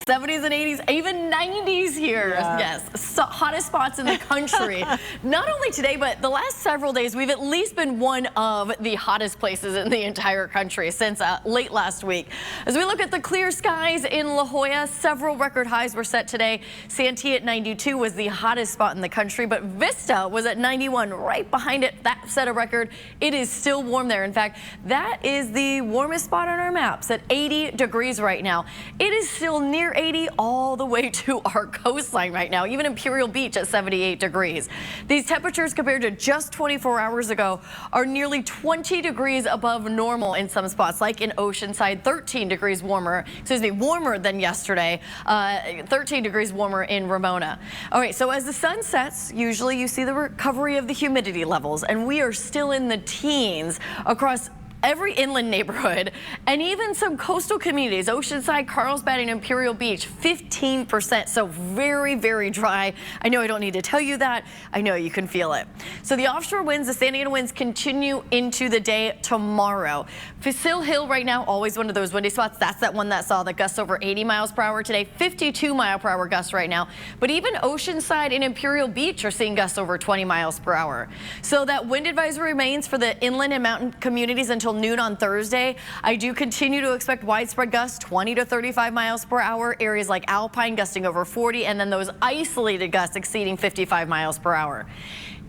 70s and 80s, even 90s here. Yeah. Yes, so hottest spots in the country. Not only today, but the last several days, we've at least been one of the hottest places in the entire country since late last week. As we look at the clear skies in La Jolla, several record highs were set today. Santee at 92 was the hottest spot in the country, but Vista was at 91, right behind it. That set a record. It is still warm there. In fact, that is the warmest spot on our maps at 80 degrees right now. It is still near 80 all the way to our coastline right now, even Imperial Beach at 78 degrees. These temperatures compared to just 24 hours ago are nearly 20 degrees above normal in some spots, like in Oceanside, 13 degrees warmer, warmer than yesterday, 13 degrees warmer in Ramona. All right, so as the sun sets, usually you see the recovery of the humidity levels, and we are still in the teens across every inland neighborhood and even some coastal communities, Oceanside, Carlsbad, and Imperial Beach, 15%. So very, very dry. I know I don't need to tell you that. I know you can feel it. So the offshore winds, the Santa Ana winds continue into the day tomorrow. Facil Hill right now, always one of those windy spots. That's that one that saw the gusts over 80 miles per hour today, 52 mile per hour gusts right now. But even Oceanside and Imperial Beach are seeing gusts over 20 miles per hour. So that wind advisory remains for the inland and mountain communities until noon on Thursday. I do continue to expect widespread gusts, 20 to 35 miles per hour, areas like Alpine gusting over 40, and then those isolated gusts exceeding 55 miles per hour.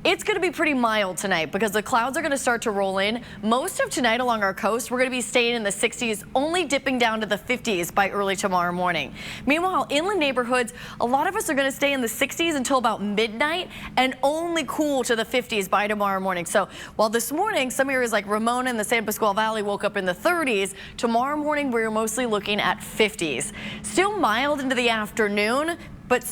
It's going to be pretty mild tonight because the clouds are going to start to roll in. Most of tonight along our coast, we're going to be staying in the 60s, only dipping down to the 50s by early tomorrow morning. Meanwhile, inland neighborhoods, a lot of us are going to stay in the 60s until about midnight and only cool to the 50s by tomorrow morning. So while this morning, some areas like Ramona and the San Pasqual Valley woke up in the 30s, tomorrow morning we're mostly looking at 50s. Still mild into the afternoon, but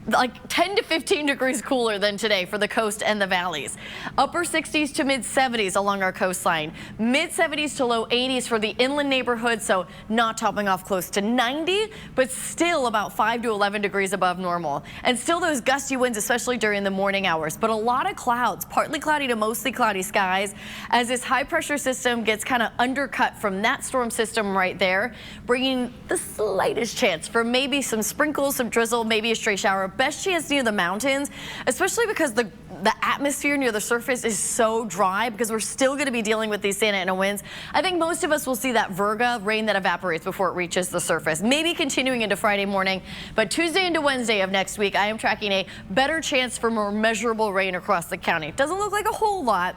like 10 to 15 degrees cooler than today for the coast and the valleys. Upper 60s to mid 70s along our coastline. Mid 70s to low 80s for the inland neighborhood, so not topping off close to 90, but still about 5 to 11 degrees above normal. And still those gusty winds, especially during the morning hours. But a lot of clouds, partly cloudy to mostly cloudy skies as this high pressure system gets kind of undercut from that storm system right there, bringing the slightest chance for maybe some sprinkles, some drizzle, maybe a stray shower. Best chance near the mountains, especially because the atmosphere near the surface is so dry, because we're still going to be dealing with these Santa Ana winds. I think most of us will see that virga, rain that evaporates before it reaches the surface, maybe continuing into Friday morning. But Tuesday into Wednesday of next week, I am tracking a better chance for more measurable rain across the county. Doesn't look like a whole lot,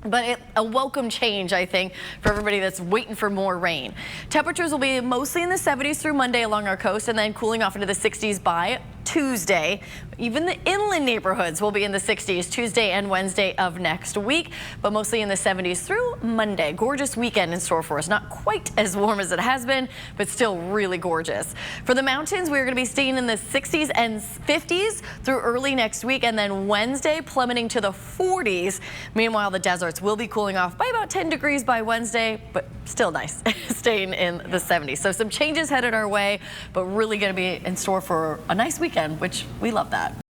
but a welcome change, I think, for everybody that's waiting for more rain. Temperatures will be mostly in the 70s through Monday along our coast, and then cooling off into the 60s by Tuesday. Even the inland neighborhoods will be in the 60s Tuesday and Wednesday of next week, but mostly in the 70s through Monday. Gorgeous weekend in store for us. Not quite as warm as it has been, but still really gorgeous. For the mountains, we're going to be staying in the 60s and 50s through early next week, and then Wednesday plummeting to the 40s. Meanwhile, the deserts will be cooling off by about 10 degrees by Wednesday, but still nice staying in the 70s. So some changes headed our way, but really going to be in store for a nice weekend, which we love that.